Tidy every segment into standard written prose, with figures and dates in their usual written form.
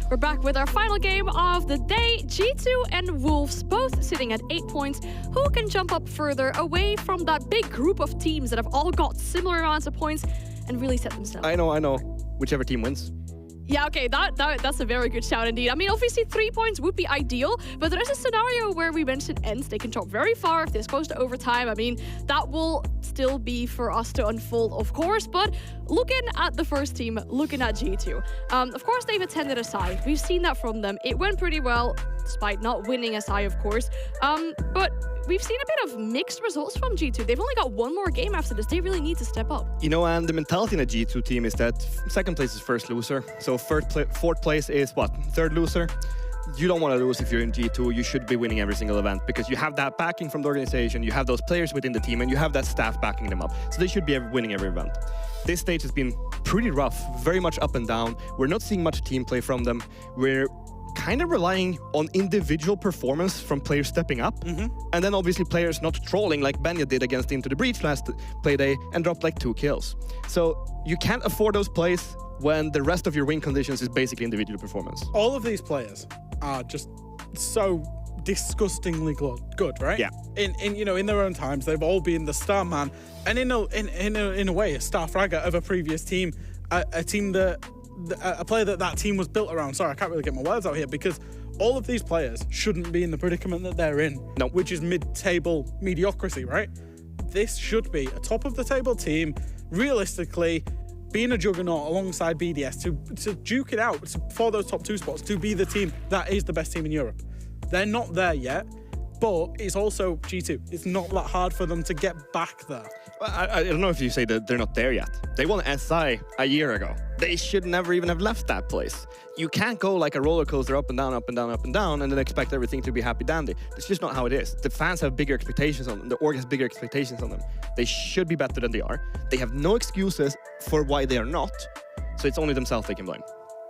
We're back with our final game of the day. G2 and Wolves both sitting at 8 points. Who can jump up further away from that big group of teams that have all got similar amounts of points and really set themselves? I know. Whichever team wins. Yeah, okay, that's a very good shout indeed. I mean, obviously 3 points would be ideal, but there is a scenario where we mentioned ends. They can drop very far if this goes to overtime. I mean, that will still be for us to unfold, of course, but looking at the first team, looking at G2, of course, they've attended SI. We've seen that from them. It went pretty well, despite not winning SI, of course, but we've seen a bit of mixed results from G2. They've only got one more game after this. They really need to step up. You know, and the mentality in a G2 team is that second place is first loser. So fourth place is what? Third loser. You don't want to lose if you're in G2. You should be winning every single event because you have that backing from the organization, you have those players within the team, and you have that staff backing them up. So they should be winning every event. This stage has been pretty rough, very much up and down. We're not seeing much team play from them. We're kind of relying on individual performance from players stepping up. And then obviously players not trolling like Benya did against Into the Breach last playday and dropped like 2 kills. So you can't afford those plays when the rest of your win conditions is basically individual performance. All of these players are just so disgustingly good, right? Yeah. In their own times, they've all been the star man, and in a way, a star fragger of a previous team, a team that a player that team was built around. Sorry, I can't really get my words out here because all of these players shouldn't be in the predicament that they're in, which is mid-table mediocrity, right? This should be a top-of-the-table team, realistically, being a juggernaut alongside BDS to duke it out for those top 2 spots, to be the team that is the best team in Europe. They're not there yet, but it's also G2. It's not that hard for them to get back there. I don't know if you say that they're not there yet. They won SI a year ago. They should never even have left that place. You can't go like a roller coaster up and down, up and down, up and down, and then expect everything to be happy dandy. That's just not how it is. The fans have bigger expectations on them. The org has bigger expectations on them. They should be better than they are. They have no excuses for why they are not. So it's only themselves they can blame.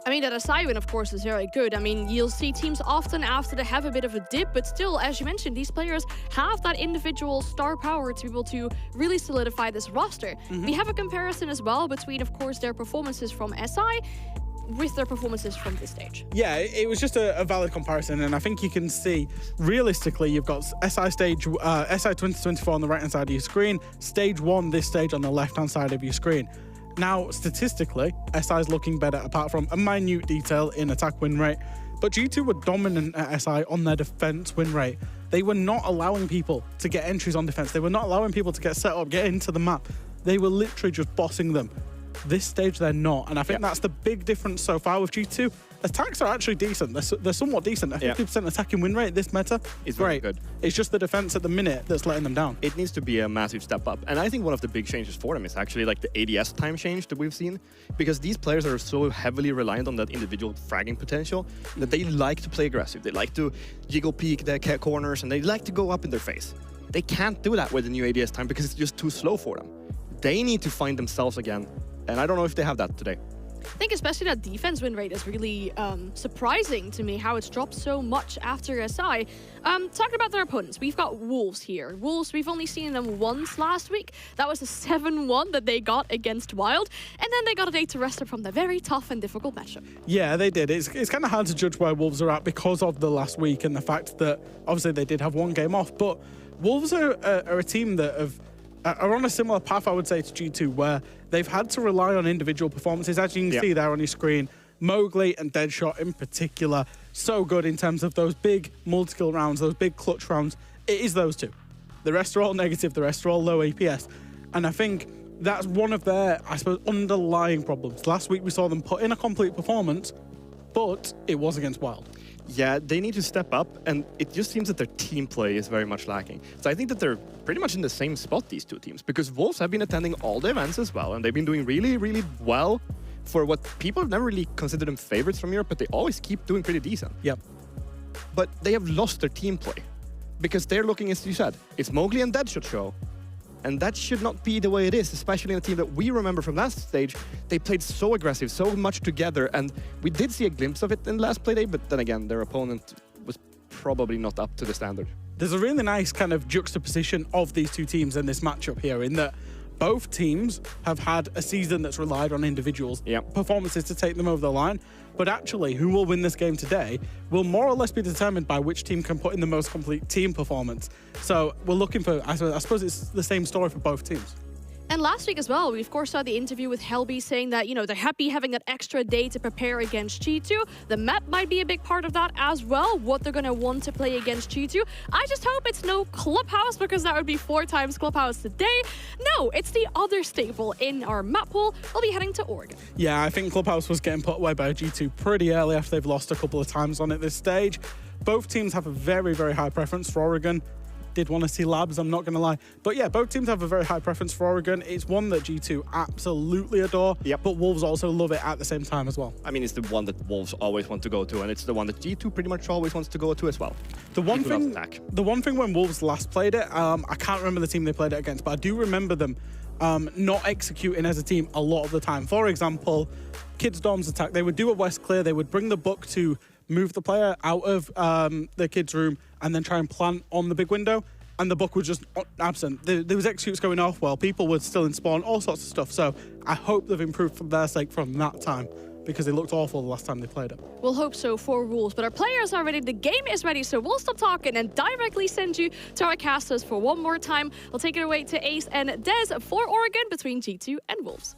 I mean, that SI win, of course, is very good. I mean, you'll see teams often after they have a bit of a dip, but still, as you mentioned, these players have that individual star power to be able to really solidify this roster. We have a comparison as well between, of course, their performances from SI with their performances from this stage. Yeah, it was just a valid comparison, and I think you can see, realistically, you've got SI 2024 on the right-hand side of your screen, Stage 1, this stage on the left-hand side of your screen. Now, statistically, SI is looking better apart from a minute detail in attack win rate, but G2 were dominant at SI on their defense win rate. They were not allowing people to get entries on defense. They were not allowing people to get set up, get into the map. They were literally just bossing them. This stage, they're not, and I think that's the big difference so far with G2. Attacks are actually decent. They're somewhat decent. A 50% attacking win rate this meta is great. Good. It's just the defense at the minute that's letting them down. It needs to be a massive step up. And I think one of the big changes for them is actually like the ADS time change that we've seen. Because these players are so heavily reliant on that individual fragging potential that they like to play aggressive. They like to jiggle peek their corners and they like to go up in their face. They can't do that with the new ADS time because it's just too slow for them. They need to find themselves again. And I don't know if they have that today. I think especially that defense win rate is really surprising to me, how it's dropped so much after SI. Talking about their opponents, we've got Wolves here. Wolves, we've only seen them once last week. That was a 7-1 that they got against Wild. And then they got a day to rest from the very tough and difficult matchup. Yeah, they did. It's kind of hard to judge where Wolves are at because of the last week and the fact that obviously they did have one game off. But Wolves are a team that are on a similar path, I would say, to G2, where they've had to rely on individual performances. As you can see there on your screen, Mowgli and Deadshot in particular, so good in terms of those big multi-kill rounds, those big clutch rounds. It is those two. The rest are all negative, the rest are all low APS. And I think that's one of their, I suppose, underlying problems. Last week we saw them put in a complete performance, but it was against Wild. Yeah, they need to step up, and it just seems that their team play is very much lacking. So I think that they're pretty much in the same spot, these two teams, because Wolves have been attending all the events as well, and they've been doing really, really well for what people have never really considered them favorites from Europe, but they always keep doing pretty decent. Yep. But they have lost their team play, because they're looking, as you said, it's Mowgli and Deadshot show. And that should not be the way it is, especially in a team that we remember from last stage. They played so aggressive, so much together, and we did see a glimpse of it in last playday, but then again, their opponent was probably not up to the standard. There's a really nice kind of juxtaposition of these two teams in this matchup here, in that both teams have had a season that's relied on individuals' performances to take them over the line. But actually, who will win this game today will more or less be determined by which team can put in the most complete team performance. So we're looking for, I suppose it's the same story for both teams. And last week as well, we of course saw the interview with Helby saying that, they're happy having that extra day to prepare against G2. The map might be a big part of that as well, what they're going to want to play against G2. I just hope it's no Clubhouse, because that would be 4 times Clubhouse today. No, it's the other staple in our map pool. We'll be heading to Oregon. Yeah, I think Clubhouse was getting put away by G2 pretty early after they've lost a couple of times on it this stage. Both teams have a very, very high preference for Oregon. Did want to see Labs, I'm not going to lie. But yeah, both teams have a very high preference for Oregon. It's one that G2 absolutely adore, but Wolves also love it at the same time as well. I mean, it's the one that Wolves always want to go to, and it's the one that G2 pretty much always wants to go to as well. The one thing when Wolves last played it, I can't remember the team they played it against, but I do remember them not executing as a team a lot of the time. For example, Kids Dom's attack, they would do a West clear, they would bring the book to move the player out of the kids' room and then try and plant on the big window, and the book was just absent. There was executes going off while people were still in spawn, all sorts of stuff. So I hope they've improved for their sake from that time, because it looked awful the last time they played it. We'll hope so for Wolves, but our players are ready, the game is ready, so we'll stop talking and directly send you to our casters for one more time. We'll take it away to Ace and Dez for Oregon between G2 and Wolves.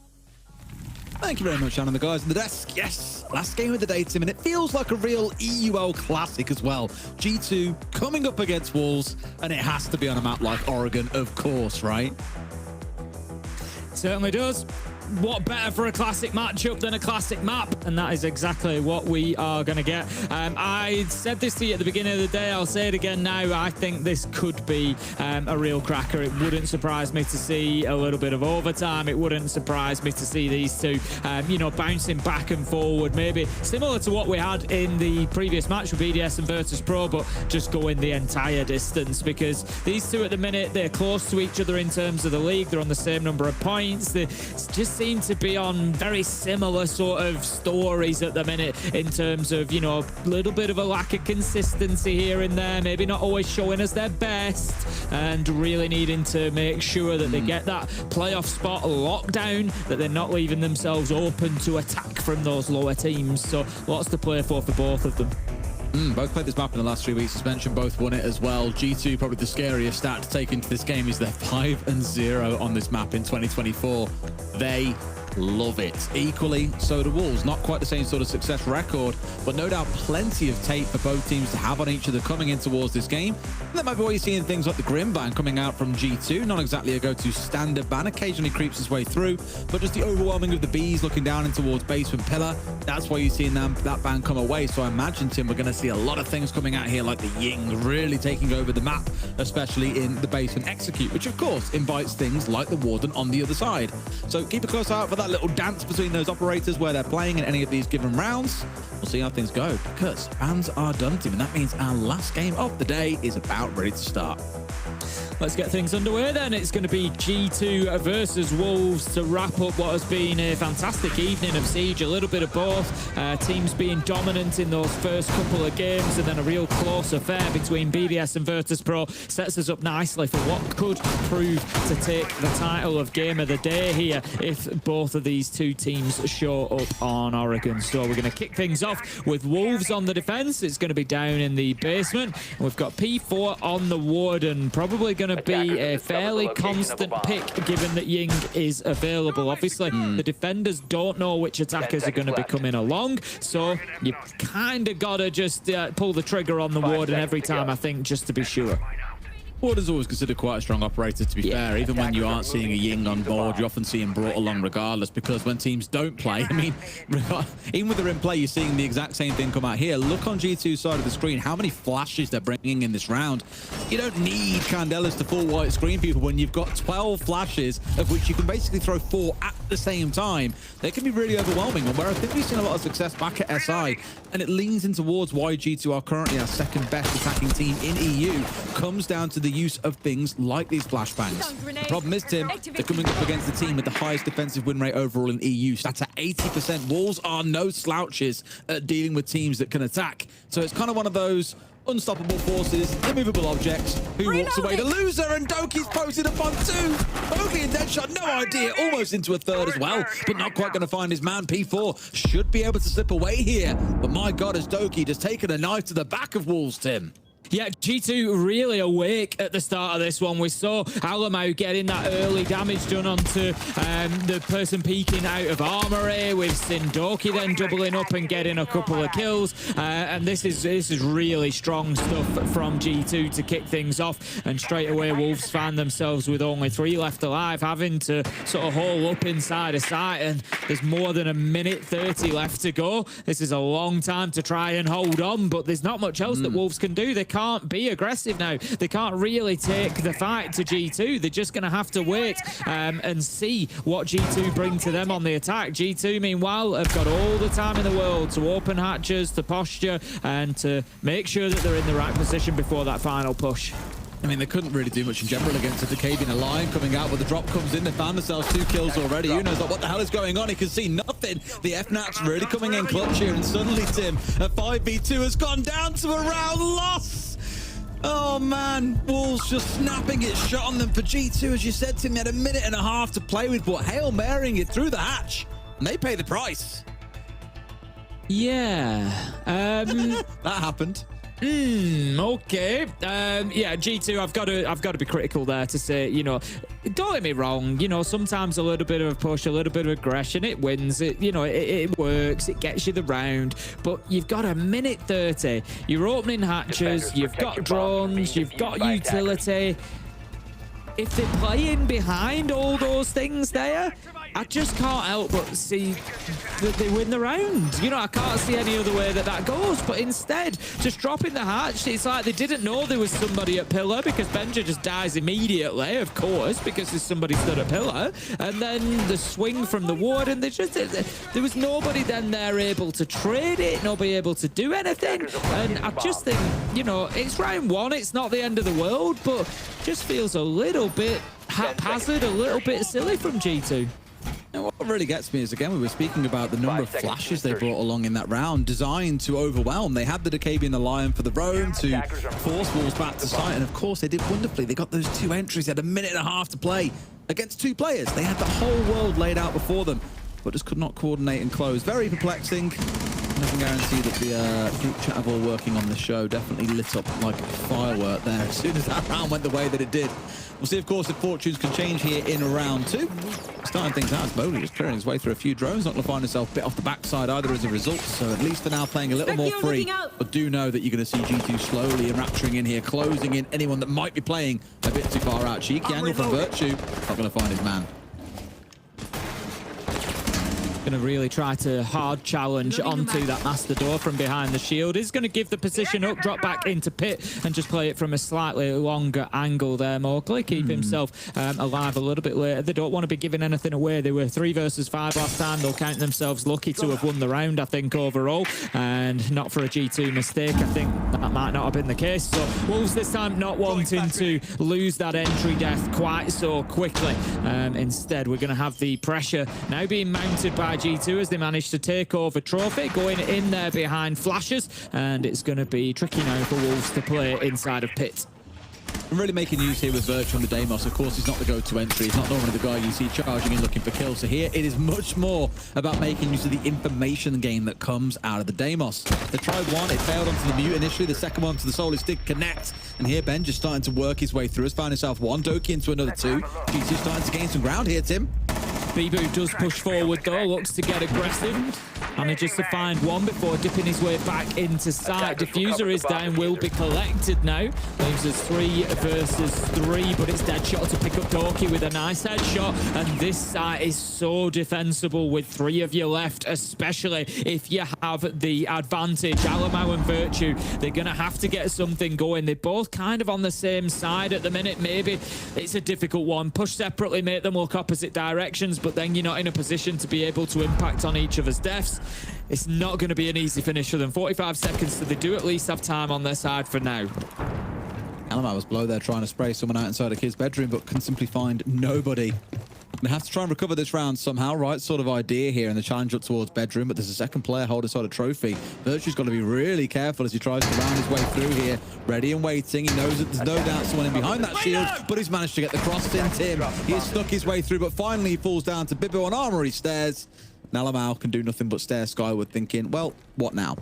Thank you very much, Anna and the guys on the desk. Yes, last game of the day, Tim, and it feels like a real EUL classic as well. G2 coming up against Wolves, and it has to be on a map like Oregon, of course, right? Certainly does. What better for a classic matchup than a classic map? And that is exactly what we are going to get. I said this to you at the beginning of the day. I'll say it again now. I think this could be a real cracker. It wouldn't surprise me to see a little bit of overtime. It wouldn't surprise me to see these two, bouncing back and forward. Maybe similar to what we had in the previous match with BDS and Virtus Pro, but just going the entire distance, because these two at the minute, they're close to each other in terms of the league. They're on the same number of points. They just seem to be on very similar sort of stories at the minute in terms of, a little bit of a lack of consistency here and there, maybe not always showing us their best, and really needing to make sure that they get that playoff spot locked down, that they're not leaving themselves open to attack from those lower teams. So lots to play for both of them. Both played this map in the last 3 weeks. As mentioned, both won it as well. G2, probably the scariest stat to take into this game, is they're 5-0 on this map in 2024. They love it. Equally, so do Wolves. Not quite the same sort of success record, but no doubt plenty of tape for both teams to have on each other coming in towards this game. And that might be why you're seeing things like the Grim ban coming out from G2. Not exactly a go-to standard ban. Occasionally creeps its way through, but just the overwhelming of the Bees looking down in towards Basement Pillar. That's why you're seeing that ban come away. So I imagine, Tim, we're going to see a lot of things coming out here, like the Ying really taking over the map, especially in the Basement Execute, which of course invites things like the Warden on the other side. So keep a close eye out for that little dance between those operators where they're playing in any of these given rounds. We'll see how things go, because fans are done, Tim, and that means our last game of the day is about ready to start. Let's get things underway then. It's going to be G2 versus Wolves to wrap up what has been a fantastic evening of Siege. A little bit of both. Teams being dominant in those first couple of games, and then a real close affair between BDS and Virtus Pro sets us up nicely for what could prove to take the title of Game of the Day here if both of these two teams show up on Oregon. So we're going to kick things off with Wolves on the defense. It's going to be down in the basement. We've got P4 on the Warden. Probably going to be a fairly constant pick given that Ying is available. Obviously, the defenders don't know which attackers are going to be coming along, so you kind of got to just pull the trigger on the Warden every time, I think, just to be sure. Warden's always considered quite a strong operator, to be fair. Even when you aren't seeing a Ying on board, you often see him brought along regardless, because when teams don't play, I mean, even when they're in play, you're seeing the exact same thing come out here. Look on G2's side of the screen, how many flashes they're bringing in this round. You don't need Candelas to full white screen people when you've got 12 flashes, of which you can basically throw 4 at the same time. They can be really overwhelming, and where I think we've seen a lot of success back at SI, and it leans in towards why G2 are currently our second best attacking team in EU, comes down to the use of things like these flashbangs. The problem is, Tim, they're coming up against the team with the highest defensive win rate overall in EU. Stats at 80%. Wolves are no slouches at dealing with teams that can attack. So it's kind of one of those, Unstoppable forces, immovable objects. Who walks away? The loser, and Doki's posted up on 2. Doki and Deadshot, no idea. Almost into a third as well, but not quite going to find his man. P4 should be able to slip away here. But my God, has Doki just taken a knife to the back of Wolves, Tim? Yeah, G2 really awake at the start of this one. We saw Alamo getting that early damage done onto the person peeking out of armory, with Sindoki then doubling up and getting a couple of kills. And this is really strong stuff from G2 to kick things off. And straight away, Wolves find themselves with only 3 left alive, having to sort of haul up inside a site. And there's more than 1:30 left to go. This is a long time to try and hold on, but there's not much else that Wolves can do. They can't be aggressive now. They can't really take the fight to G2. They're just going to have to wait and see what G2 bring to them on the attack. G2, meanwhile, have got all the time in the world to open hatches, to posture, and to make sure that they're in the right position before that final push. I mean, they couldn't really do much in general against the Decavian Lion coming out, but the drop comes in. They found themselves 2 kills already. Who knows what the hell is going on? He can see nothing. The FNAT's really coming in clutch here, and suddenly, Tim, a 5v2 has gone down to a round loss. Oh, man. Wolves just snapping it shot on them for G2. As you said, Tim, they had 1.5 minutes to play with, but Hail Marying it through the hatch, and they pay the price. Yeah. That happened. Okay. Yeah, G2, I've got to be critical there to say, you know, don't get me wrong, you know, sometimes a little bit of a push, a little bit of aggression, it wins. It, you know, it works, it gets you the round, but you've got 1:30. You're opening hatches, you've got drones, you've got utility. If they're playing behind all those things there, I just can't help but see that they win the round. You know, I can't see any other way that goes. But instead, just dropping the hatch, it's like they didn't know there was somebody at pillar, because Benja just dies immediately, of course, because there's somebody stood at pillar. And then the swing from the ward, and there was nobody then there able to trade it, nobody able to do anything. And I just think, you know, it's round 1, it's not the end of the world, but just feels a little bit haphazard, a little bit silly from G2. Now, what really gets me is, again, we were speaking about the number of flashes they brought along in that round, designed to overwhelm. They had the Decavian the Lion for the roam to force Wolves back to sight, and of course they did wonderfully. They got those 2 entries, they had 1.5 minutes to play against 2 players. They had the whole world laid out before them, but just could not coordinate and close. Very perplexing. I can guarantee that the group chat of all working on the show definitely lit up like a firework there as soon as that round went the way that it did. We'll see, of course, if fortunes can change here in round 2. Starting things out as Bowley just clearing his way through a few drones. Not going to find himself bit off the backside either as a result. So at least for now, playing a little more free. But do know that you're going to see G2 slowly enrapturing in here, closing in anyone that might be playing a bit too far out. Cheeky angle from Virtue. Not going to find his man. Going to really try to hard challenge onto that master door from behind the shield. Is going to give the position up, drop back into pit, and just play it from a slightly longer angle there, Mowgli. Keep himself alive a little bit later. They don't want to be giving anything away. They were 3 versus 5 last time. They'll count themselves lucky to have won the round, I think, overall. And not for a G2 mistake. I think that might not have been the case. So Wolves this time not wanting to lose that entry death quite so quickly. Instead, we're going to have the pressure now being mounted by G2 as they manage to take over trophy, going in there behind flashes, and it's going to be tricky now for Wolves to play inside of pit. I'm really making news here with Virtue on the Deimos. Of course, he's not the go-to entry. He's not normally the guy you see charging in looking for kills. So here, it is much more about making use of the information game that comes out of the Deimos. They tried one, it failed onto the Mute initially. The second one to the Solid Stick connect. And here, Ben just starting to work his way through. Has found himself 1, Doki into another 2. G2 starting to gain some ground here, Tim. Bibu does push forward though, looks to get aggressive. Manages to find 1 before dipping his way back into sight. Diffuser is down, will be collected now. Leaves us 3 versus 3, but it's Deadshot to pick up Doki with a nice headshot. And this site is so defensible with 3 of you left, especially if you have the advantage. Alamo and Virtue, they're going to have to get something going. They're both kind of on the same side at the minute. Maybe it's a difficult one. Push separately, make them look opposite directions, but then you're not in a position to be able to impact on each other's deaths. It's not going to be an easy finish for them. 45 seconds, so they do at least have time on their side for now. Alamo was below there trying to spray someone out inside a kid's bedroom, but can simply find nobody. They have to try and recover this round somehow, right? Sort of idea here in the challenge up towards bedroom, but there's a second player holding side a trophy. Virtue's got to be really careful as he tries to round his way through here. Ready and waiting. He knows that there's no doubt someone in behind that shield, but he's managed to get the cross in. Tim, he has snuck his way through, but finally he falls down to Bibbo on Armory Stairs. Nalamau can do nothing but stare skyward, thinking, well, what now?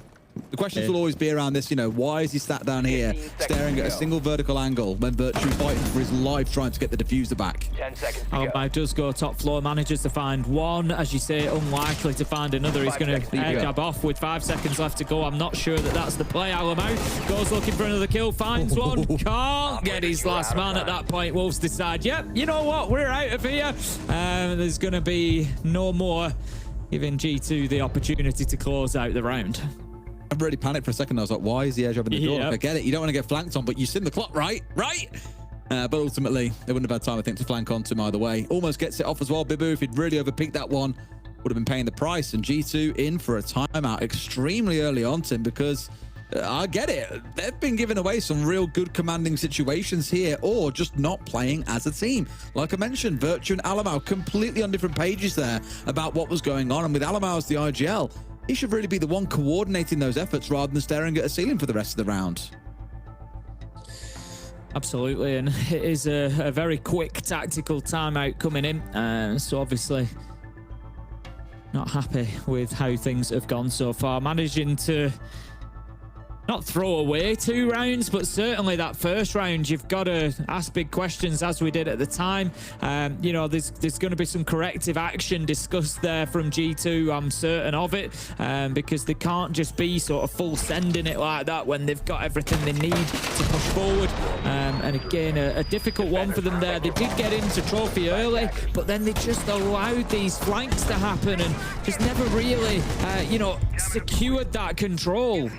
The questions will always be around this, you know, why is he sat down here staring at a single vertical angle when Virtue fighting for his life trying to get the diffuser back? 10 seconds to Alabama does go top floor, manages to find one. As you say, unlikely to find another. He's going to air jab off with 5 seconds left to go. I'm not sure that that's the play. Alamau goes looking for another kill, finds one, can't get his last man at that point. Wolves decide, yep, you know what, we're out of here. There's going to be no more, giving G2 the opportunity to close out the round. I really panicked for a second. I was like, why is the air job in the door? Yep. I get it. You don't want to get flanked on, but you've seen the clock, right? Right? But ultimately, they wouldn't have had time, I think, to flank onto him either way. Almost gets it off as well. Bibu, if he'd really overpeaked that one, would have been paying the price. And G2 in for a timeout extremely early on, Tim, because I get it. They've been giving away some real good commanding situations here, or just not playing as a team. Like I mentioned, Virtue and Alamau completely on different pages there about what was going on. And with Alamau as the IGL, he should really be the one coordinating those efforts rather than staring at a ceiling for the rest of the round. Absolutely, and it is a very quick tactical timeout coming in. So obviously not happy with how things have gone so far. Managing to not throw away 2 rounds, but certainly that first round, you've got to ask big questions, as we did at the time. You know, there's going to be some corrective action discussed there from G2, I'm certain of it, because they can't just be sort of full sending it like that when they've got everything they need to push forward. And again, a difficult one for them there. They did get into trophy early, but then they just allowed these flanks to happen and just never really, you know, secured that control.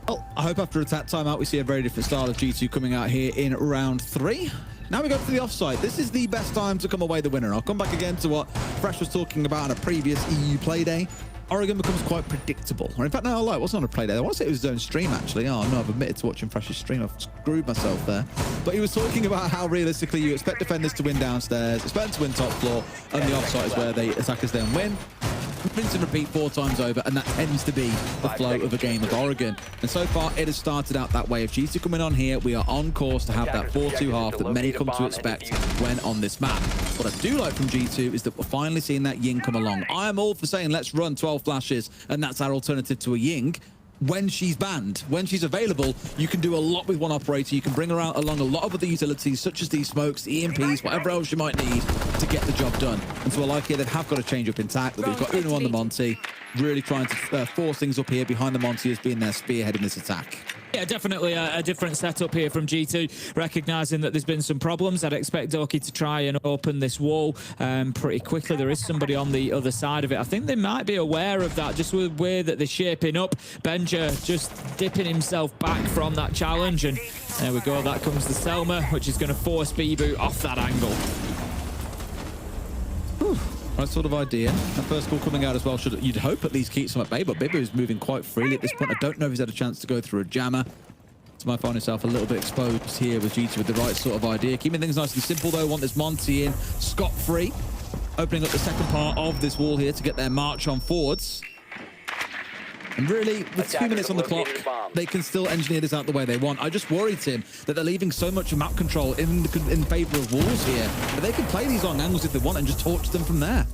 Well, I hope after attack timeout we see a very different style of G2 coming out here in round 3. Now we go to the offside. This is the best time to come away the winner. I'll come back again to what Fresh was talking about on a previous EU play day. Oregon becomes quite predictable. Or in fact, no, it wasn't on a play day. I want to say it was his own stream, actually. Oh, no, I've admitted to watching Fresh's stream. I've screwed myself there. But he was talking about how realistically you expect defenders to win downstairs, expect them to win top floor, and the offside is where the attackers then win. Rinse and repeat 4 times over, and that tends to be the flow of a game of Oregon. And so far, it has started out that way. If G2 coming on here, we are on course to have that 4-2 half that many come to expect when on this map. What I do like from G2 is that we're finally seeing that Ying come along. I am all for saying, let's run 12 flashes, and that's our alternative to a Ying. When she's banned, when she's available, you can do a lot with one operator. You can bring her out along a lot of other utilities, such as these smokes, the EMPs, whatever else you might need to get the job done. And so I like it. They have got to change up in tack. We've got Uno on the Monty, really trying to force things up here behind the Monty as being their spearhead in this attack. Yeah, definitely a different setup here from G2, recognising that there's been some problems. I'd expect Doki to try and open this wall pretty quickly. There is somebody on the other side of it. I think they might be aware of that, just with the way that they're shaping up. Benja just dipping himself back from that challenge, and there we go. That comes the Selma, which is going to force Bibu off that angle. Right sort of idea. The first ball coming out as well, you'd hope at least keeps him at bay, but Bibu is moving quite freely at this point. I don't know if he's had a chance to go through a jammer. So might find himself a little bit exposed here with G2 with the right sort of idea. Keeping things nice and simple though, want this Monty in scot-free. Opening up the second part of this wall here to get their march on forwards. And really, with 2 minutes on the clock, they can still engineer this out the way they want. I just worry, Tim, that they're leaving so much map control in favor of walls here, but they can play these long angles if they want and just torch them from there.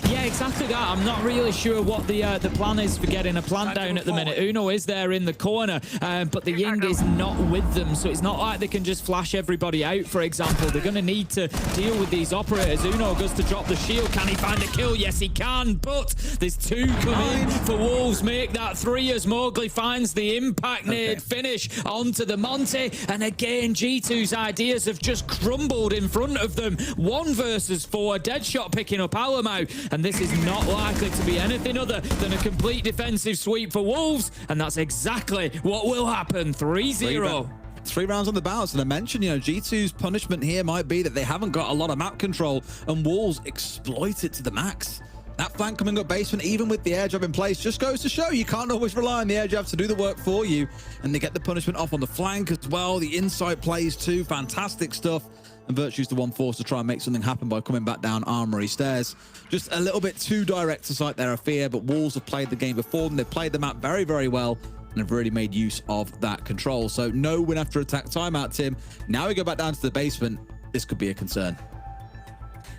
Yeah, exactly that. I'm not really sure what the plan is for getting a plant down at the minute. Uno is there in the corner, but the Ying is not with them, so it's not like they can just flash everybody out, for example. They're going to need to deal with these operators. Uno goes to drop the shield. Can he find a kill? Yes, he can, but there's 2 coming for Wolves. Make that 3 as Mowgli finds the impact nade finish onto the Monty. And again, G2's ideas have just crumbled in front of them. 1 versus 4. Deadshot picking up Alamau. And this is not likely to be anything other than a complete defensive sweep for Wolves. And that's exactly what will happen. 3-0. 3 rounds on the bounce, and I mentioned, you know, G2's punishment here might be that they haven't got a lot of map control, and Wolves exploit it to the max. That flank coming up basement, even with the air jab in place, just goes to show you can't always rely on the air jab to do the work for you. And they get the punishment off on the flank as well. The inside plays too. Fantastic stuff. and Virtue's the one forced to try and make something happen by coming back down Armory stairs. Just a little bit too direct to sight there, I fear, but Wolves have played the game before them. They've played the map very, very well and have really made use of that control. So no win after attack timeout, Tim. Now we go back down to the basement. This could be a concern.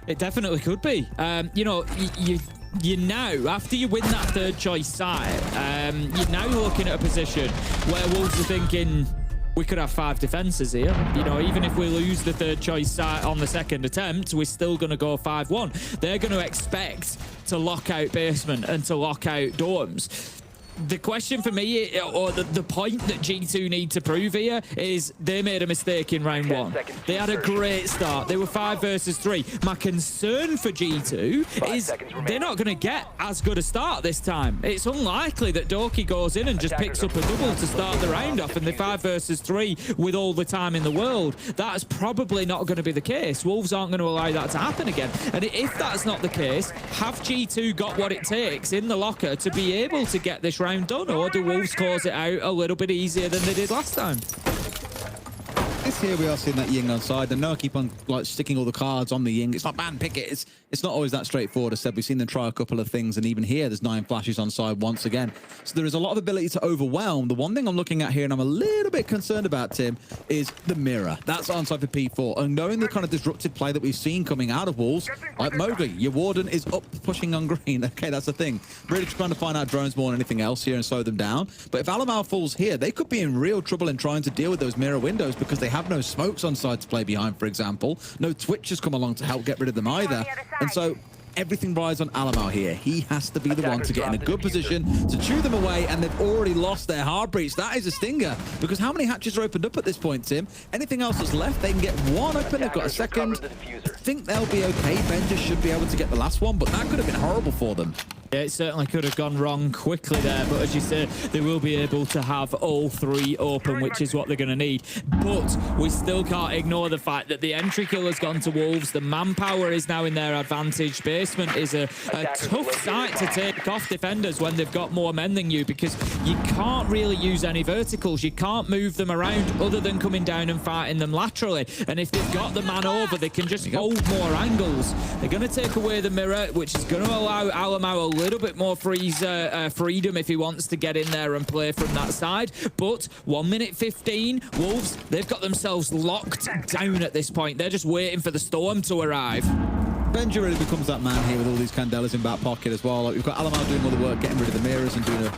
It definitely could be. You know, you now, after you win that third choice side, you're now looking at a position where Wolves are thinking, we could have 5 defenses here. You know, even if we lose the third choice site on the second attempt, we're still going to go 5-1. They're going to expect to lock out basement and to lock out dorms. The question for me, or the point that G2 need to prove here, is they made a mistake in round 1. They had a great start. They were 5 versus 3. My concern for G2 is they're not going to get as good a start this time. It's unlikely that Doki goes in and just picks up a double to start the round off, and they're 5 versus 3 with all the time in the world. That's probably not going to be the case. Wolves aren't going to allow that to happen again. And if that's not the case, have G2 got what it takes in the locker to be able to get this round done, or do Wolves close it out a little bit easier than they did last time? This here we are seeing that Ying on side, and now I keep on like sticking all the cards on the Ying. It's not ban pick it. It's not always that straightforward. As said, we've seen them try a couple of things, and even here there's 9 flashes on side once again. So there is a lot of ability to overwhelm. The one thing I'm looking at here, and I'm a little bit concerned about, Tim, is the mirror. That's on side for P4, and knowing the kind of disruptive play that we've seen coming out of Wolves, like Mowgli, your Warden is up pushing on green. Okay, that's the thing. Really trying to find out drones more than anything else here and slow them down. But if Alamau falls here, they could be in real trouble in trying to deal with those mirror windows because they have no smokes on side to play behind, for example. No Twitch has come along to help get rid of them either. And so everything rides on Alamau here. He has to be the one to get in a good position to chew them away, and they've already lost their hard breach. That is a stinger, because how many hatches are opened up at this point, Tim? Anything else that's left, they can get one open. They've got a second. I think they'll be okay. Benja should be able to get the last one, but that could have been horrible for them. Yeah, it certainly could have gone wrong quickly there, but as you say, they will be able to have all 3 open, which is what they're going to need. But we still can't ignore the fact that the entry kill has gone to Wolves. The manpower is now in their advantage. Basement is a tough site to take off defenders when they've got more men than you, because you can't really use any verticals. You can't move them around other than coming down and fighting them laterally. And if they've got the man over, they can just hold more angles. They're going to take away the mirror, which is going to allow Alamau a little bit more freedom if he wants to get in there and play from that side. But 1 minute 15, Wolves, they've got themselves locked down at this point. They're just waiting for the storm to arrive. Benja really becomes that man here with all these Candelas in back pocket as well. Like, we've got Alamau doing all the work, getting rid of the mirrors and doing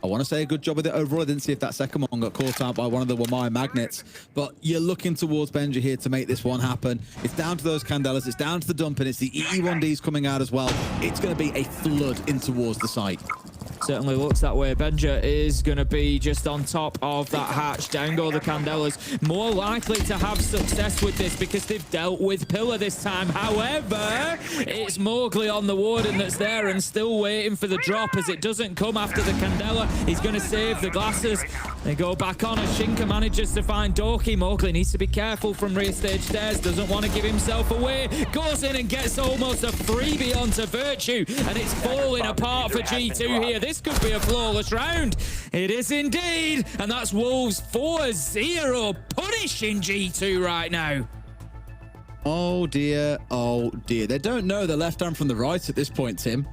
I want to say a good job with it overall. I didn't see if that second one got caught out by one of the Wamai magnets, but you're looking towards Benja here to make this one happen. It's down to those Candelas, it's down to the dumping, it's the EE1Ds coming out as well. It's going to be a flood in towards the site. Certainly looks that way. Benja is going to be just on top of that hatch. Down go the Candelas. More likely to have success with this because they've dealt with Pillar this time. However, it's Mowgli on the Warden that's there and still waiting for the drop as it doesn't come after the Candela. He's going to save the glasses. They go back on as Shinka manages to find Doki. Mowgli needs to be careful from rear stage stairs. Doesn't want to give himself away. Goes in and gets almost a freebie onto Virtue. And it's falling apart for G2 here. This could be a flawless round. It is indeed. And that's Wolves 4-0 punishing G2 right now. Oh dear, oh dear. They don't know the left hand from the right at this point, Tim.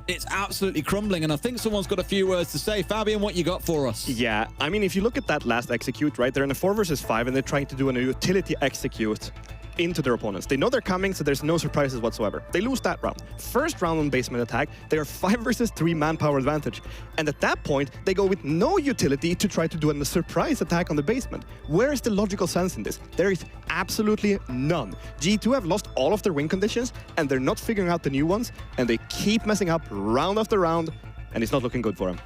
It's absolutely crumbling, and I think someone's got a few words to say. Fabian, what you got for us? Yeah, I mean, if you look at that last execute, right, they're in a 4 versus 5, and they're trying to do a utility execute into their opponents. They know they're coming, so there's no surprises whatsoever. They lose that round. First round on basement attack, they are 5 versus 3 manpower advantage. And at that point, they go with no utility to try to do a surprise attack on the basement. Where is the logical sense in this? There is absolutely none. G2 have lost all of their win conditions, and they're not figuring out the new ones, and they keep messing up round after round, and it's not looking good for them.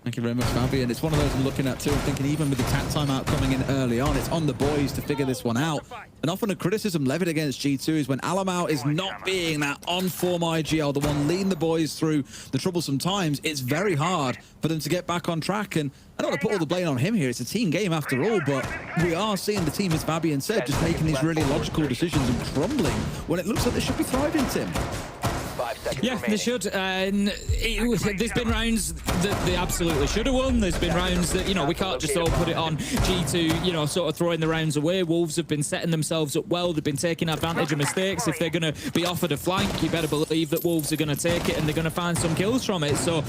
Thank you very much, Fabian. It's one of those I'm looking at too. I'm thinking even with the tap timeout coming in early on, it's on the boys to figure this one out. And often a criticism levied against G2 is when Alamau is not being that on-form IGL, the one leading the boys through the troublesome times, it's very hard for them to get back on track. And I don't want to put all the blame on him here. It's a team game after all, but we are seeing the team, as Fabian said, just making these really logical decisions and crumbling when it looks like they should be thriving, Tim. 5 Yeah, they should. There's been rounds that they absolutely should have won. There's been rounds that, you know, we can't just all put it on G2, you know, sort of throwing the rounds away. Wolves have been setting themselves up well. They've been taking advantage of mistakes. If they're going to be offered a flank, you better believe that Wolves are going to take it and they're going to find some kills from it. So,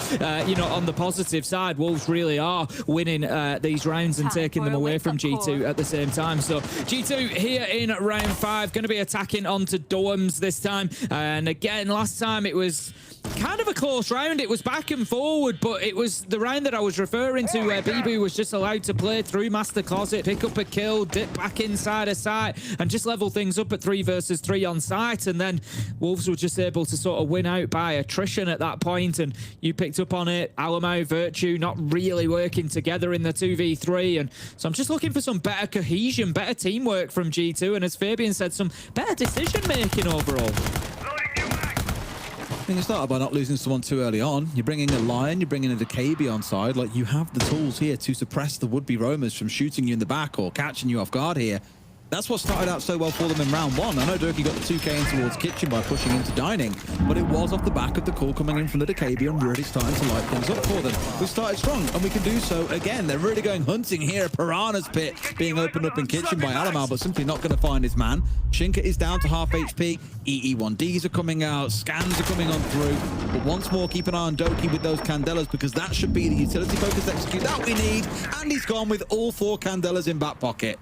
you know, on the positive side, Wolves really are winning these rounds and taking them away from G2 at the same time. So G2 here in round 5, going to be attacking onto Dorms this time. And again, last time it was kind of a close round. It was back and forward, but it was the round that I was referring to where BB was just allowed to play through Master Closet, pick up a kill, dip back inside a site, and just level things up at 3 versus 3 on site. And then Wolves were just able to sort of win out by attrition at that point, and you picked up on it. Alamo, Virtue not really working together in the 2v3, and so I'm just looking for some better cohesion, better teamwork from G2, and as Fabian said, some better decision making overall. I think it started by not losing someone too early on. You're bringing a Lion, you're bringing a KB on side. Like, you have the tools here to suppress the would-be roamers from shooting you in the back or catching you off guard here. That's what started out so well for them in round 1. I know Durkee got the 2K in towards Kitchen by pushing into Dining, but it was off the back of the call coming in from the DKB and really starting to light things up for them. We started strong, and we can do so again. They're really going hunting here. Piranha's Pit being opened up in Kitchen by Alamal, but simply not going to find his man. Shinka is down to half HP. EE1Ds are coming out. Scans are coming on through. But once more, keep an eye on Doki with those Candelas, because that should be the utility-focused execute that we need. And he's gone with all 4 Candelas in back pocket.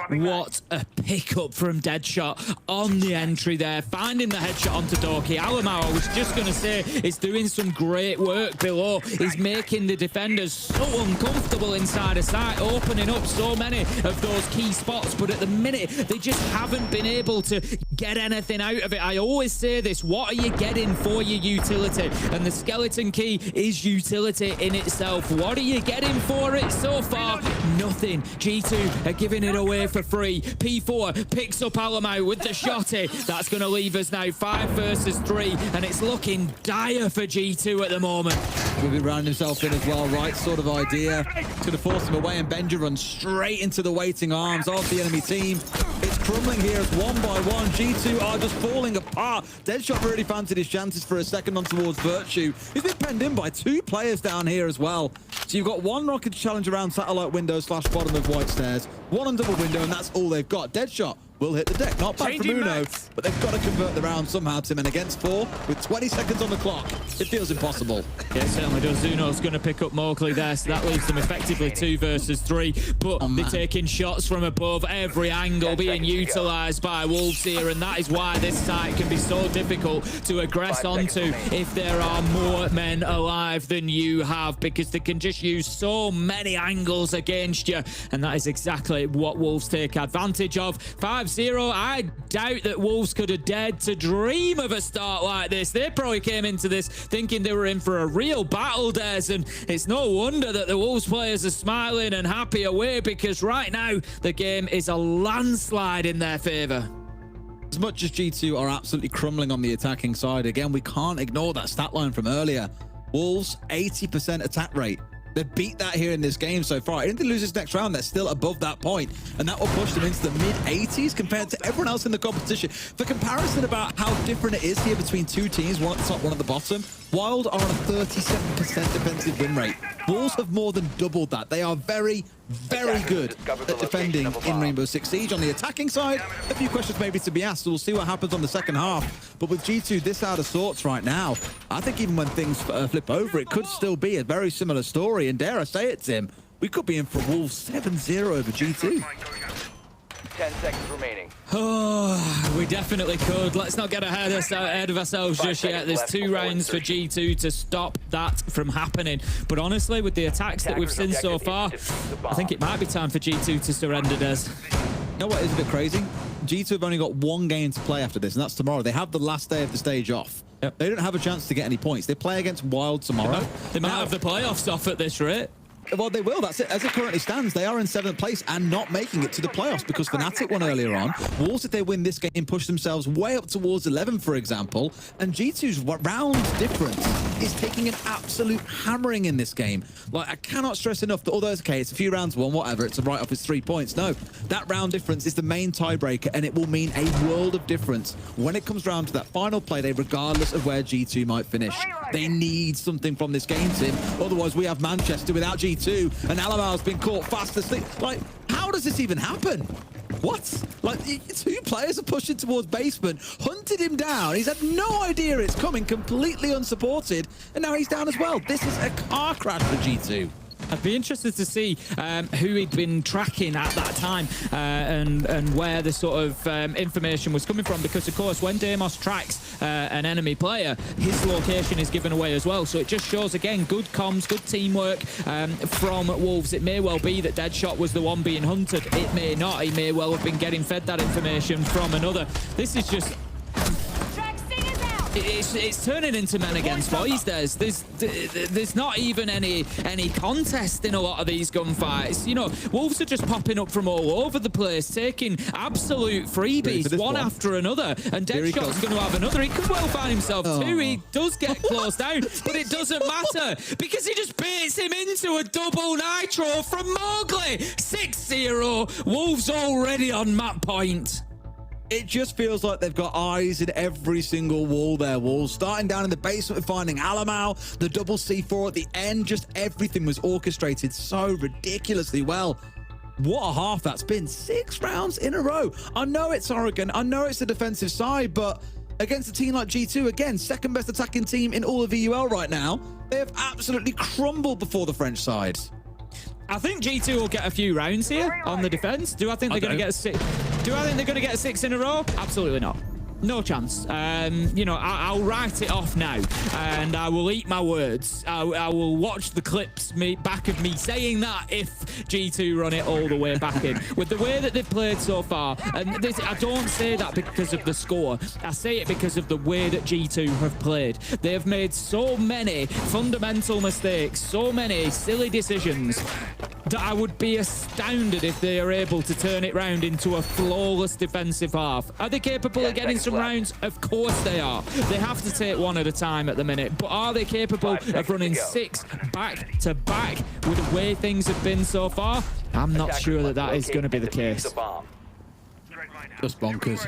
What a pickup from Deadshot on the entry there, finding the headshot onto Dorky. Alamau, I was just going to say, is doing some great work below. He's making the defenders so uncomfortable inside a site, opening up so many of those key spots, but at the minute, they just haven't been able to get anything out of it. I always say this, what are you getting for your utility? And the skeleton key is utility in itself. What are you getting for it so far? Nothing. G2 are giving it away for free. P4 picks up Alamo with the shotty. That's going to leave us now 5 versus 3, and it's looking dire for G2 at the moment. Will be rounding himself in as well, right sort of idea. It's going to force him away, and Benja runs straight into the waiting arms of the enemy team. It's crumbling here as 1 by 1. G2 are just falling apart. Deadshot really fancied his chances for a second on towards Virtue. He's been penned in by 2 players down here as well. So you've got 1 rocket challenge around satellite window / bottom of White Stairs, 1 on double window, and that's all they've got. Deadshot will hit the deck. Not bad from Uno, but they've got to convert the round somehow, Tim. And against 4, with 20 seconds on the clock, it feels impossible. Yeah, it certainly does. Uno's going to pick up Mowgli there, so that leaves them effectively 2 versus 3. But they're taking shots from above, every angle being utilised by Wolves here, and that is why this site can be so difficult to aggress onto if there are more men alive than you have, because they can just use so many angles against you, and that is exactly what Wolves take advantage of. 5-0. I doubt that Wolves could have dared to dream of a start like this. They probably came into this thinking they were in for a real battle, Des, and it's no wonder that the Wolves players are smiling and happy away, because right now the game is a landslide in their favour. As much as G2 are absolutely crumbling on the attacking side, again, we can't ignore that stat line from earlier. Wolves, 80% attack rate. They beat that here in this game so far. Even if they lose this next round, they're still above that point, and that will push them into the mid-80s compared to everyone else in the competition. For comparison about how different it is here between 2 teams, 1 at the top, 1 at the bottom, Wild are on a 37% defensive win rate. Wolves have more than doubled that. They are very, very good at defending in Rainbow Six Siege. On the attacking side, a few questions maybe to be asked, so we'll see what happens on the second half. But with G2 this out of sorts right now, I think even when things flip over, it could still be a very similar story. And dare I say it, Tim, we could be in for Wolves 7-0 over G2. 10 seconds remaining. Oh, we definitely could. Let's not get ahead of ourselves just yet. There's 2 rounds for G2 to stop that from happening. But honestly, with the attacks that we've seen so far, I think it might be time for G2 to surrender, Des. You know what is a bit crazy? G2 have only got 1 game to play after this, and that's tomorrow. They have the last day of the stage off. Yep. They don't have a chance to get any points. They play against Wild tomorrow. They might have the playoffs off at this rate. Well, they will. That's it. As it currently stands, they are in 7th place and not making it to the playoffs because Fnatic won earlier on. Wolves, if they win this game, push themselves way up towards 11, for example. And G2's round difference is taking an absolute hammering in this game. Like, I cannot stress enough that although it's okay, it's a few rounds won, whatever, it's a write-off, it's 3 points. No, that round difference is the main tiebreaker, and it will mean a world of difference when it comes round to that final play day, regardless of where G2 might finish. They need something from this game, Tim. Otherwise, we have Manchester without G2, and Alamal's been caught fast asleep. Like, how does this even happen? What? Like, 2 players are pushing towards basement, hunted him down. He's had no idea it's coming, completely unsupported, and now he's down as well. This is a car crash for G2. I'd be interested to see who he'd been tracking at that time and where the sort of information was coming from, because of course when Deimos tracks an enemy player, his location is given away as well. So it just shows again good comms, good teamwork from Wolves. It may well be that Deadshot was the one being hunted. It may not. He may well have been getting fed that information from another. This is just... It's turning into men against boys. There's not even any contest in a lot of these gunfights. You know, Wolves are just popping up from all over the place, taking absolute freebies one after another. And Deadshot's going to have another. He could well find himself two. He does get close down, but it doesn't matter because he just baits him into a double nitro from Mowgli. 6-0. Wolves already on map point. It just feels like they've got eyes in every single wall there, Wolves. Starting down in the basement, finding Alamal, the double C4 at the end, just everything was orchestrated so ridiculously well. What a half that's been. 6 rounds in a row. I know it's arrogant. I know it's the defensive side, but against a team like G2, again, second best attacking team in all of VUL right now, they have absolutely crumbled before the French side. I think G2 will get a few rounds here on the defense. Do I think they're going to get a 6? Do I think they're going to get a 6 in a row? Absolutely not. No chance. You know, I'll write it off now, and I will eat my words. I will watch the clips back of me saying that if G2 run it all the way back in. With the way that they've played so far, and I don't say that because of the score. I say it because of the way that G2 have played. They have made so many fundamental mistakes, so many silly decisions, that I would be astounded if they are able to turn it round into a flawless defensive half. Are they capable of getting some rounds? Of course they are. They have to take one at a time at the minute. But are they capable of running 6 back-to-back with the way things have been so far? I'm not sure that that is going to be the case. Just bonkers.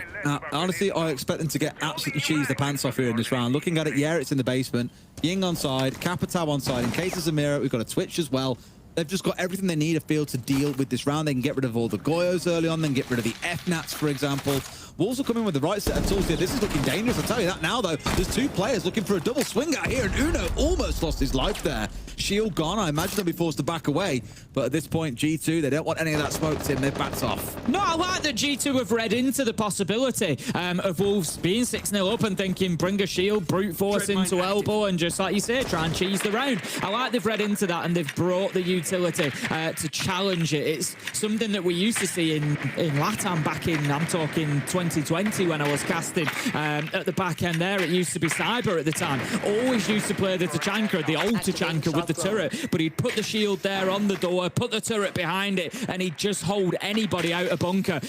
Honestly, I expect them to get absolutely cheese the pants off here in this round. Looking at it, yeah, it's in the basement. Ying on side, Capitao on side. In case of Zamira, we've got a Twitch as well. They've just got everything they need to feel to deal with this round. They can get rid of all the Goyos early on, then get rid of the F-Nats, for example. Wolves will come in with the right set of tools here. This is looking dangerous, I'll tell you that now, though. There's 2 players looking for a double swing out here, and Uno almost lost his life there. Shield gone. I imagine they'll be forced to back away. But at this point, G2, they don't want any of that smoke, Tim. They've backed off. No, I like that G2 have read into the possibility of Wolves being 6-0 up and thinking, bring a shield, brute force into elbow, and just, like you say, try and cheese the round. I like they've read into that, and they've brought the utility to challenge it. It's something that we used to see in LATAM back in, I'm talking 2020, when I was casting at the back end there. It used to be Cyber at the time. Always used to play the Tachanka, the old Tachanka with the turret, but he'd put the shield there on the door, put the turret behind it, and he'd just hold anybody out a bunker.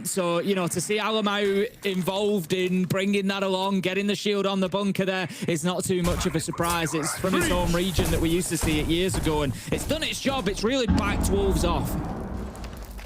So, you know, to see Alamau involved in bringing that along, getting the shield on the bunker there, is not too much of a surprise. It's from his home region that we used to see it years ago, and it's done its job. It's really backed Wolves off.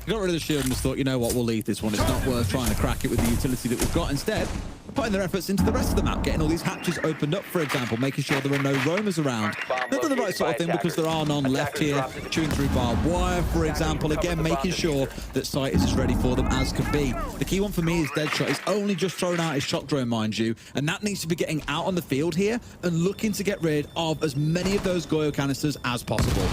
Got rid of the shield and just thought, you know what, we'll leave this one. It's not worth trying to crack it with the utility that we've got. Instead, putting their efforts into the rest of the map, getting all these hatches opened up, for example, making sure there are no roamers around. Not done the right sort of thing because there are none left here, chewing through barbed wire, for example. Again, making sure that site is as ready for them as could be. The key one for me is Deadshot. He's only just thrown out his shock drone, mind you, and that needs to be getting out on the field here and looking to get rid of as many of those Goyo canisters as possible.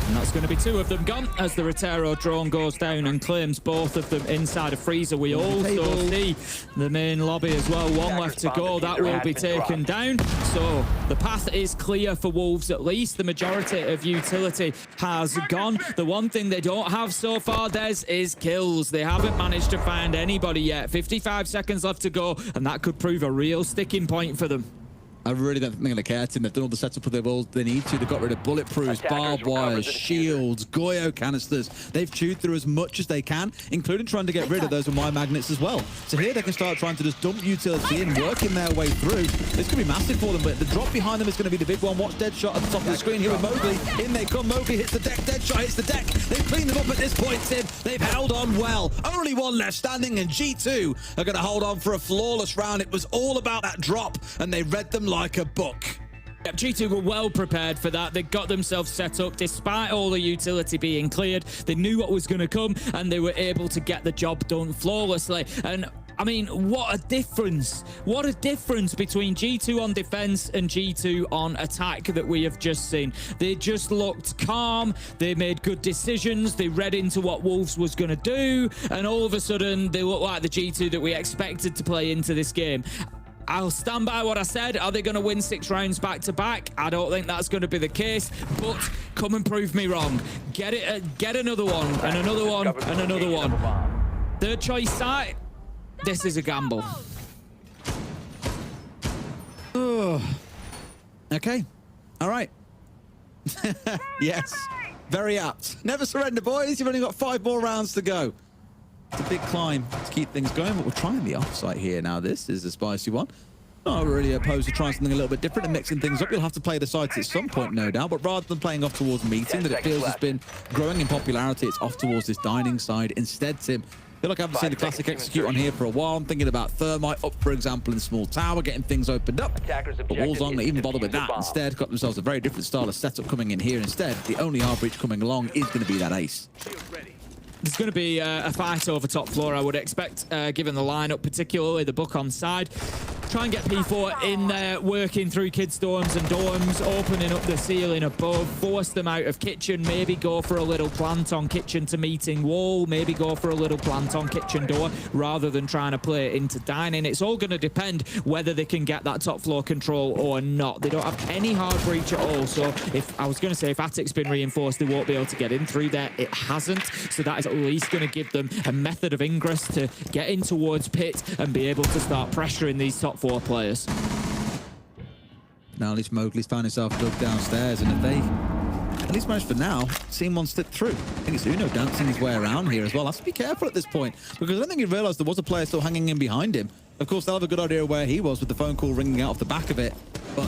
And that's going to be 2 of them gone as the Rotero drone goes down and claims both of them inside a freezer. We also see the main lobby as well. 1 left to go. That will be taken down. So the path is clear for Wolves at least. The majority of utility has gone. The one thing they don't have so far, Des, is kills. They haven't managed to find anybody yet. 55 seconds left to go, and that could prove a real sticking point for them. I really don't think they're going to care, Tim. They've done all the setup of their walls they need to. They've got rid of bulletproofs, barbed wires, shields, Goyo canisters. They've chewed through as much as they can, including trying to get rid of those wire magnets as well. So here they can start trying to just dump utility and working their way through. This could be massive for them, but the drop behind them is going to be the big one. Watch Deadshot at the top of the screen here with Mowgli. In they come. Mowgli hits the deck. Deadshot hits the deck. They've cleaned them up at this point, Tim. They've held on well. Only one left standing, and G2 are going to hold on for a flawless round. It was all about that drop, and they read them like a book. Yep, G2 were well prepared for that. They got themselves set up despite all the utility being cleared. They knew what was going to come, and they were able to get the job done flawlessly. And I mean, what a difference. What a difference between G2 on defense and G2 on attack that we have just seen. They just looked calm. They made good decisions. They read into what Wolves was going to do. And all of a sudden, they look like the G2 that we expected to play into this game. I'll stand by what I said. Are they going to win 6 rounds back to back? I don't think that's going to be the case, but come and prove me wrong. Get another one, and another one, and another one. Third choice site. This is a gamble. Okay. All right. Yes. Very apt. Never surrender, boys. You've only got 5 more rounds to go. It's a big climb to keep things going, but we're trying the offsite here now. This is a spicy one. Not really opposed to trying something a little bit different and mixing things up. You'll have to play the sites at some point, no doubt, but rather than playing off towards meeting that it feels has been growing in popularity, it's off towards this dining side instead, Tim. I feel like I haven't seen the classic execute on here for a while. I'm thinking about Thermite up, for example, in Small Tower, getting things opened up. But Wolves aren't even bother with that. Instead, got themselves a very different style of setup coming in here. Instead, the only hard breach coming along is going to be that ace. There's going to be a fight over top floor, I would expect, given the lineup, particularly the book on side. Try and get P4 in there, working through kids' dorms and dorms, opening up the ceiling above, force them out of kitchen, maybe go for a little plant on kitchen to meeting wall, maybe go for a little plant on kitchen door, rather than trying to play it into dining. It's all going to depend whether they can get that top floor control or not. They don't have any hard breach at all, so if I was going to say if Attic's been reinforced, they won't be able to get in through there. It hasn't, so that is at least going to give them a method of ingress to get in towards pit and be able to start pressuring these top 4 players. Now at least Mowgli's found himself dug downstairs, and if they at least managed for now, seeing one slip through. I think it's Uno dancing his way around here as well. Has to be careful at this point, because I don't think he realised there was a player still hanging in behind him. Of course, they'll have a good idea of where he was with the phone call ringing out off the back of it, but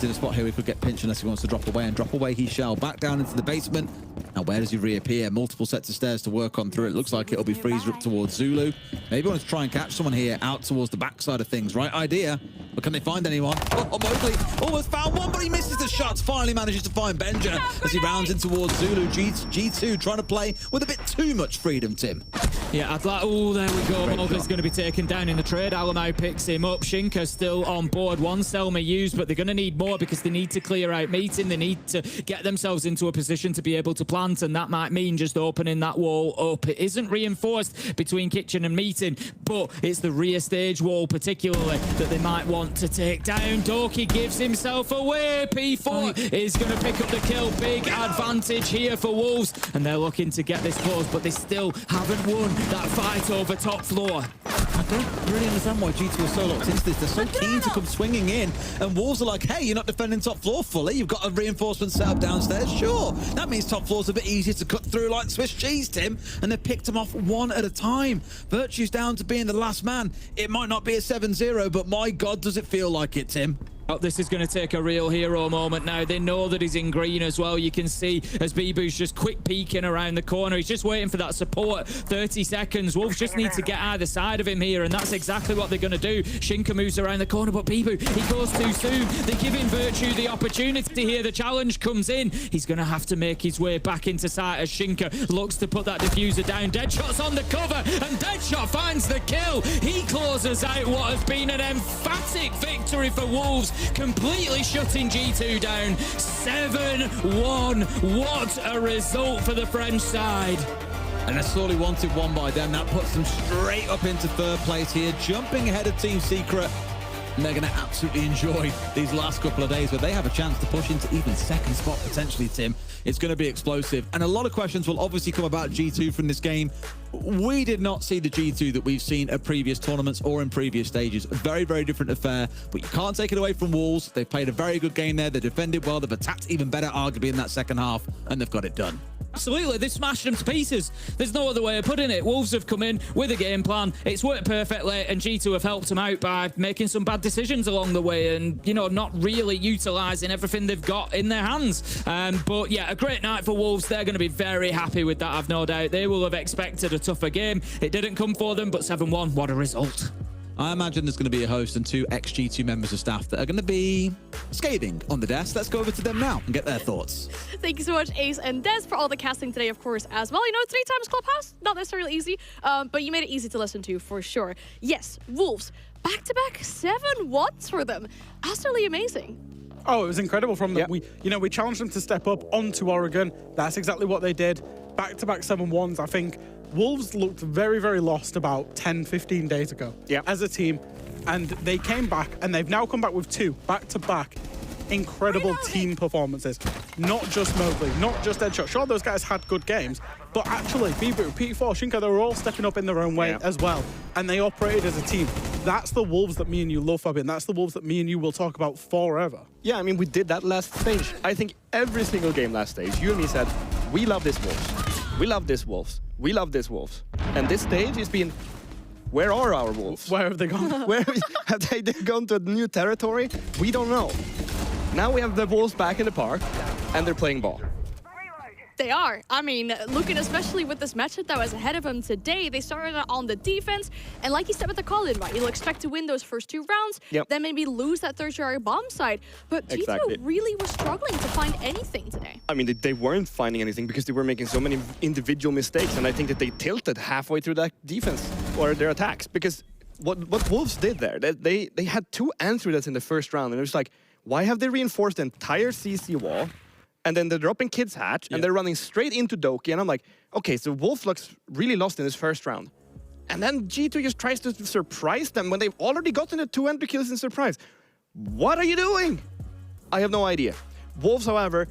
in a spot here we could get pinched unless he wants to drop away, and drop away he shall. Back down into the basement. Now where does he reappear? Multiple sets of stairs to work on through. It looks like it'll be Freezer up towards Zulu. Maybe wants to try and catch someone here out towards the backside of things. Right idea, but can they find anyone? Oh, Mowgli almost found one, but he misses the shots. Finally manages to find Benja as he rounds in towards Zulu. G2 trying to play with a bit too much freedom, Tim. Yeah, I'd like... Oh, there we go. Mowgli's going to be taken down in the trade. Alamau picks him up. Shinka still on board. One Selma used, but they're going to need more because they need to clear out meeting. They need to get themselves into a position to be able to plant, and that might mean just opening that wall up. It isn't reinforced between kitchen and meeting, but it's the rear stage wall particularly that they might want to take down. Doki gives himself away. P4 is going to pick up the kill. Big advantage here for Wolves, and they're looking to get this close, but they still haven't won that fight over top floor. I don't really understand why G2 are so locked into this. They're so keen to come swinging in, and Wolves are like, hey, you're not defending top floor fully. You've got a reinforcement set up downstairs. Sure, that means top floor's a bit easier to cut through like Swiss cheese, Tim, and they've picked them off one at a time. Virtue's down to being the last man. It might not be a 7-0, but my God, does it feel like it, Tim. Oh, this is going to take a real hero moment now. They know that he's in green as well. You can see as Bibu's just quick peeking around the corner. He's just waiting for that support. 30 seconds. Wolves just need to get either side of him here, and that's exactly what they're going to do. Shinka moves around the corner, but Bibu, he goes too soon. They're giving Virtue the opportunity here. The challenge comes in. He's going to have to make his way back into sight as Shinka looks to put that diffuser down. Deadshot's on the cover, and Deadshot finds the kill. He closes out what has been an emphatic victory for Wolves, completely shutting G2 down. 7-1. What a result for the French side. And a sorely wanted one by them. That puts them straight up into third place here, jumping ahead of Team Secret. and they're going to absolutely enjoy these last couple of days where they have a chance to push into even second spot potentially, Tim. It's going to be explosive, and a lot of questions will obviously come about G2 from this game. We did not see the G2 that we've seen at previous tournaments or in previous stages. A very, very different affair, but you can't take it away from Wolves. They've played a very good game there. They defended well. They've attacked even better, arguably, in that second half, and they've got it done. Absolutely, they smashed them to pieces. There's no other way of putting it. Wolves have come in with a game plan. It's worked perfectly, and G2 have helped them out by making some bad decisions along the way and, you know, not really utilising everything they've got in their hands. But yeah, a great night for Wolves. They're going to be very happy with that, I've no doubt. They will have expected a tougher game. It didn't come for them, but 7-1, what a result. I imagine there's going to be a host and 2 ex-G2 members of staff that are going to be scathing on the desk. Let's go over to them now and get their thoughts. Thank you so much, Ace and Des, for all the casting today, of course, as well. You know, 3 times Clubhouse, not necessarily easy, but you made it easy to listen to, for sure. Yes, Wolves, back-to-back 7-1s for them. Absolutely amazing. Oh, it was incredible from them. Yeah. We challenged them to step up onto Oregon. That's exactly what they did. Back-to-back 7-1s, I think. Wolves looked very, very lost about 10, 15 days ago as a team, and they came back, and they've now come back with 2 back-to-back incredible team performances. Not just Mowgli, not just Deadshot. Sure, those guys had good games, but actually, Bibu, P4, Shinka, they were all stepping up in their own way as well, and they operated as a team. That's the Wolves that me and you love, Fabian. That's the Wolves that me and you will talk about forever. Yeah, I mean, we did that last stage. I think every single game last stage, you and me said, we love this Wolves. We love this Wolves. We love this Wolves. And this stage has been, where are our Wolves? Where have they gone? Where have they gone to a new territory? We don't know. Now we have the Wolves back in the park, and they're playing ball. They are. I mean, looking especially with this matchup that was ahead of them today, they started on the defense, and like you said with the call-in, right, you'll expect to win those first 2 rounds, then maybe lose that tertiary bomb side. But G2 really was struggling to find anything today. I mean, they weren't finding anything because they were making so many individual mistakes, and I think that they tilted halfway through that defense or their attacks, because what Wolves did there, they had 2 anthroids in the first round, and it was like, why have they reinforced the entire CC wall? And then they're dropping Kids Hatch, and they're running straight into Doki. And I'm like, okay, so Wolf looks really lost in his first round. And then G2 just tries to surprise them when they've already gotten the 2 entry kills in surprise. What are you doing? I have no idea. Wolves, however,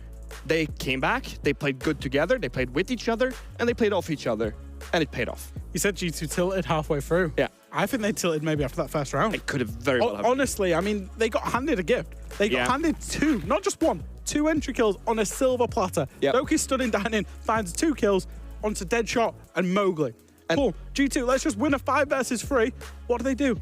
they came back, they played good together, they played with each other, and they played off each other. And it paid off. You said G2 tilted halfway through. Yeah. I think they tilted maybe after that first round. They could have very well have. Honestly, I mean, they got handed a gift. They got handed 2, not just 1, 2 entry kills on a silver platter. Doki stood in dining, finds 2 kills onto Deadshot and Mowgli. Cool. G2, let's just win a 5 versus 3. What do?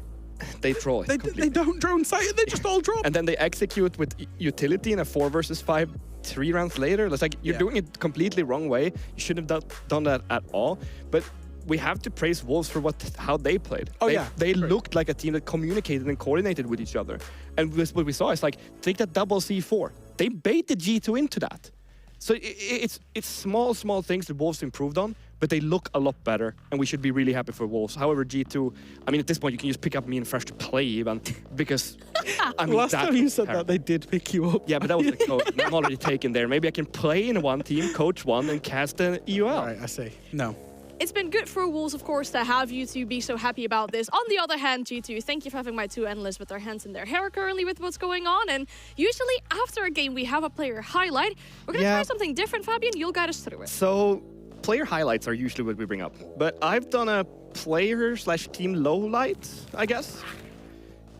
They troll it They don't drone sight it, they just all drop. And then they execute with utility in a 4 versus 5 3 rounds later. It's like, you're doing it completely wrong way. You shouldn't have done that at all. But we have to praise Wolves for how they played. They looked like a team that communicated and coordinated with each other. And what we saw is like, take that double C4. They baited G2 into that. So it's small things that Wolves improved on, but they look a lot better, and we should be really happy for Wolves. However, G2, I mean, at this point, you can just pick up me and Fresh to play even, because, I mean, last time you said that, they did pick you up. Yeah, but that was the coach. I'm already taken there. Maybe I can play in one team, coach one, and cast an EUL. All right, I see. No. It's been good for Wolves, of course, to have you two be so happy about this. On the other hand, G2, thank you for having my 2 analysts with their hands in their hair currently with what's going on. And usually after a game, we have a player highlight. We're going to try something different, Fabian. You'll guide us through it. So player highlights are usually what we bring up. But I've done a player/team low light, I guess.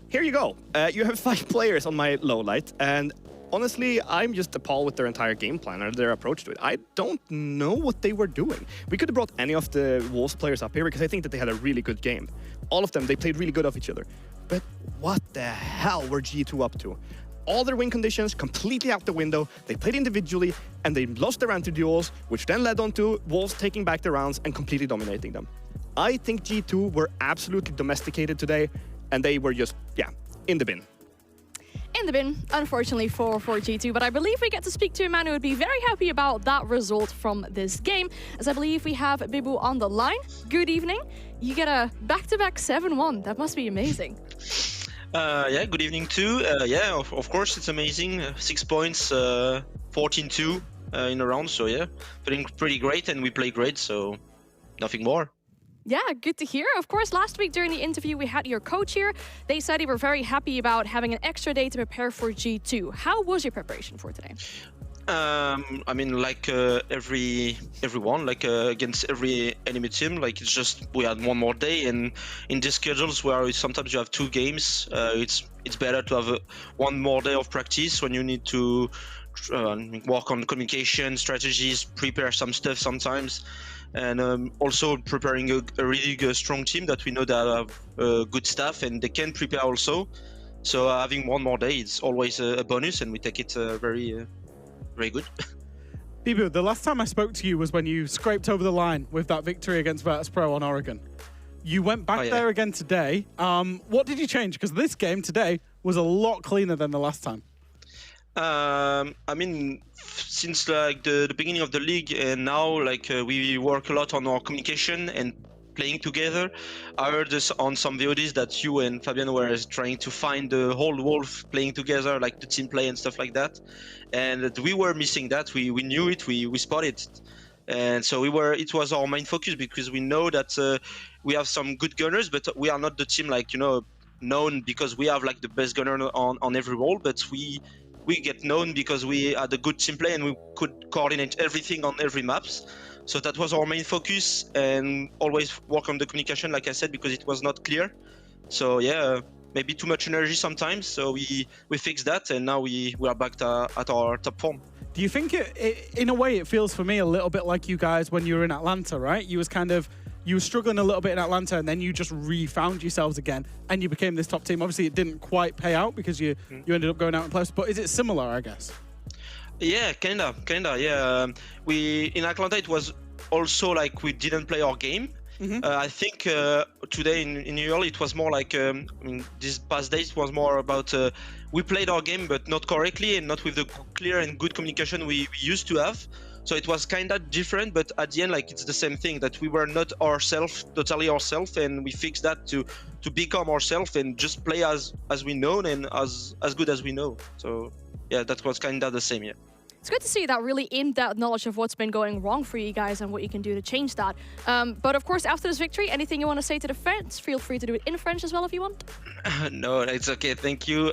Here you go. You have 5 players on my low light. And honestly, I'm just appalled with their entire game plan or their approach to it. I don't know what they were doing. We could have brought any of the Wolves players up here because I think that they had a really good game. All of them, they played really good off each other. But what the hell were G2 up to? All their win conditions completely out the window. They played individually and they lost their anti-duels, which then led on to Wolves taking back the rounds and completely dominating them. I think G2 were absolutely domesticated today, and they were just, in the bin. In the bin, unfortunately, for G2, but I believe we get to speak to a man who would be very happy about that result from this game, as I believe we have Bibu on the line. Good evening. You get a back-to-back 7-1. That must be amazing. Yeah, good evening too. Yeah, of course it's amazing. 6 points, 14-2 in a round, so yeah, feeling pretty great, and we play great, so nothing more. Yeah, good to hear. Of course, last week during the interview, we had your coach here. They said they were very happy about having an extra day to prepare for G2. How was your preparation for today? I mean, like everyone, like against every enemy team, like it's just we had one more day, and in these schedules where sometimes you have 2 games, it's better to have one more day of practice when you need to work on communication strategies, prepare some stuff sometimes, and also preparing a really strong team that we know that have good staff and they can prepare also. So having one more day, it's always a bonus, and we take it very good. Bibu, the last time I spoke to you was when you scraped over the line with that victory against Virtus.pro on Oregon. You went back there again today. What did you change? Because this game today was a lot cleaner than the last time. I mean, since like the beginning of the league and now, like we work a lot on our communication and playing together. I heard this on some VODs that you and Fabian were trying to find the whole wolf playing together, like the team play and stuff like that. And we were missing that. We knew it. We spotted it. And so it was our main focus, because we know that we have some good gunners, but we are not the team like, known because we have like the best gunner on every role, but we get known because we had a good team play and we could coordinate everything on every maps. So that was our main focus, and always work on the communication, like I said, because it was not clear. So yeah, maybe too much energy sometimes. So we fixed that, and now we are back at our top form. Do you think in a way it feels for me a little bit like you guys when you were in Atlanta, right? You were struggling a little bit in Atlanta, and then you just refound yourselves again, and you became this top team. Obviously, it didn't quite pay out because you ended up going out in playoffs. But is it similar, I guess? Yeah, kinda. Yeah, in Atlanta it was also like we didn't play our game. I think today in New York it was more like these past days it was more about we played our game but not correctly and not with the clear and good communication we used to have. So it was kind of different, but at the end, like it's the same thing, that we were not totally ourselves, and we fixed that to become ourselves and just play as we know and as good as we know. So yeah, that was kind of the same. Yeah. It's good to see that really in-depth knowledge of what's been going wrong for you guys and what you can do to change that. But of course, after this victory, anything you want to say to the fans, feel free to do it in French as well if you want. No, it's okay. Thank you.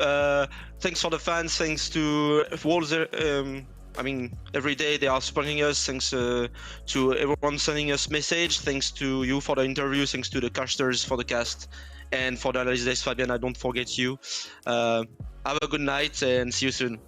Thanks for the fans. Thanks to Walzer. I mean, every day they are supporting us. Thanks to everyone sending us message. Thanks to you for the interview. Thanks to the casters for the cast. And for the analysis, Fabian, I don't forget you. Have a good night and see you soon.